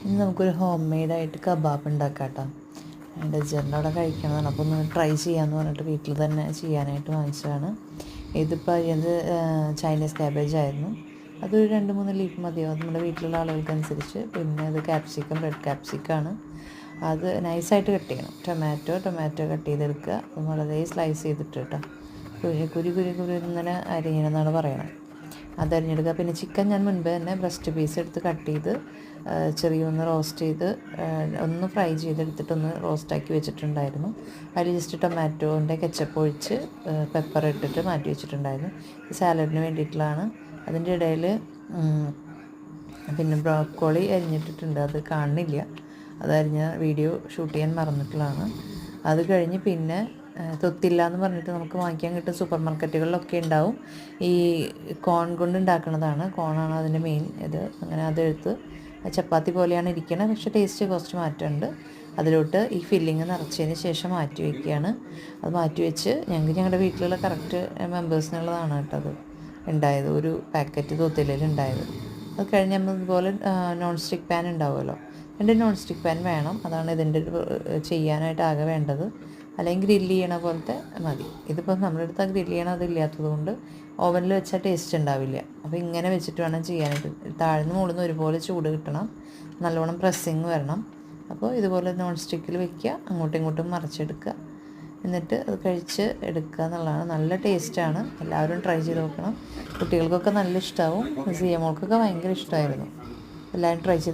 ഇനി നമുക്കൊരു home മെയ്ഡായിട്ട് kebab ഉണ്ടാക്കാം കേട്ടോ. ഡെജറിൻ്റെ അവിടെ കഴിക്കണതാണ്, അപ്പോൾ ഒന്ന് ട്രൈ ചെയ്യാമെന്ന് പറഞ്ഞിട്ട് വീട്ടിൽ തന്നെ ചെയ്യാനായിട്ട് വാങ്ങിച്ചതാണ്. ഇതിപ്പോൾ ഇത് ചൈനീസ് ക്യാബേജ് ആയിരുന്നു. അതൊരു 2-3 ലീഫ് മതിയാവും നമ്മുടെ വീട്ടിലുള്ള ആളുകൾക്കനുസരിച്ച്. പിന്നെ അത് ക്യാപ്സിക്കം, റെഡ് ക്യാപ്സിക്കമാണ്. അത് നൈസായിട്ട് കട്ട് ചെയ്യണം. ടൊമാറ്റോ കട്ട് ചെയ്തെടുക്കുക. അത് വളരെ സ്ലൈസ് ചെയ്തിട്ട് കേട്ടോ, കുരി ഇങ്ങനെ അരിയണമെന്നാണ് പറയണത്. അതരിഞ്ഞെടുക്കുക. പിന്നെ ചിക്കൻ ഞാൻ മുൻപ് തന്നെ ബ്രസ്റ്റ് പീസ് എടുത്ത് കട്ട് ചെയ്ത് ചെറിയൊന്ന് റോസ്റ്റ് ചെയ്ത് ഒന്ന് ഫ്രൈ ചെയ്തെടുത്തിട്ടൊന്ന് റോസ്റ്റാക്കി വെച്ചിട്ടുണ്ടായിരുന്നു. അതിൽ ജസ്റ്റ് ടൊമാറ്റോൻ്റെ കെച്ചപ്പ് ഒഴിച്ച് പെപ്പർ ഇട്ടിട്ട് മാറ്റി വെച്ചിട്ടുണ്ടായിരുന്നു. സാലഡിന് വേണ്ടിയിട്ടുള്ളതാണ്. അതിൻ്റെ ഇടയിൽ പിന്നെ ബ്രോക്കോളി അരിഞ്ഞിട്ടിട്ടുണ്ട്, അത് കാണുന്നില്ല. അതരിഞ്ഞ വീഡിയോ ഷൂട്ട് ചെയ്യാൻ മറന്നിട്ടുള്ളതാണ്. അത് കഴിഞ്ഞ് പിന്നെ തൊത്തില്ല എന്ന് പറഞ്ഞിട്ട് നമുക്ക് വാങ്ങിക്കാൻ കിട്ടും, സൂപ്പർ മാർക്കറ്റുകളിലൊക്കെ ഉണ്ടാവും. ഈ കോൺ കൊണ്ട് ഉണ്ടാക്കുന്നതാണ്, കോണാണ് അതിൻ്റെ മെയിൻ ഇത്. അങ്ങനെ അതെടുത്ത് ചപ്പാത്തി പോലെയാണ് ഇരിക്കുന്നത്, പക്ഷേ ടേസ്റ്റ് കുറച്ച് മാറ്റമുണ്ട്. അതിലോട്ട് ഈ ഫില്ലിങ് നിറച്ചതിന് ശേഷം മാറ്റി വയ്ക്കുകയാണ്. അത് മാറ്റി വെച്ച് ഞങ്ങളുടെ വീട്ടിലുള്ള കറക്റ്റ് മെമ്പേഴ്സിനുള്ളതാണ് കേട്ടോ അത് ഉണ്ടായത്. ഒരു പാക്കറ്റ് തൊത്തിലിൽ ഉണ്ടായത്. അത് കഴിഞ്ഞ് നമ്മൾ ഇതുപോലെ നോൺ സ്റ്റിക്ക് പാൻ ഉണ്ടാവുമല്ലോ, 2 നോൺ സ്റ്റിക്ക് പാൻ വേണം. അതാണ് ഇതിൻ്റെ ചെയ്യാനായിട്ട് ആകെ വേണ്ടത്. അല്ലെങ്കിൽ ഗ്രില്ല് ചെയ്യണ പോലത്തെ മതി. ഇതിപ്പോൾ നമ്മുടെ അടുത്ത് ഗ്രില്ല് ചെയ്യണം അതില്ലാത്തത് കൊണ്ട് ഓവനിൽ വെച്ചാൽ ടേസ്റ്റ് ഉണ്ടാവില്ല. അപ്പോൾ ഇങ്ങനെ വെച്ചിട്ട് വേണം ചെയ്യാനായിട്ട്. താഴ്ന്ന് മുകളിൽ ഒരുപോലെ ചൂട് കിട്ടണം, നല്ലോണം പ്രസ്സിങ് വരണം. അപ്പോൾ ഇതുപോലെ നോൺ സ്റ്റിക്കിൽ വയ്ക്കുക, അങ്ങോട്ടും ഇങ്ങോട്ടും മറിച്ചെടുക്കുക, എന്നിട്ട് അത് കഴിച്ച് എടുക്കുക എന്നുള്ളതാണ്. നല്ല ടേസ്റ്റാണ്, എല്ലാവരും ട്രൈ ചെയ്ത് നോക്കണം. കുട്ടികൾക്കൊക്കെ നല്ല ഇഷ്ടമാവും. സിയമോൾക്കൊക്കെ ഭയങ്കര ഇഷ്ടമായിരുന്നു. എല്ലാവരും ട്രൈ ചെയ്ത്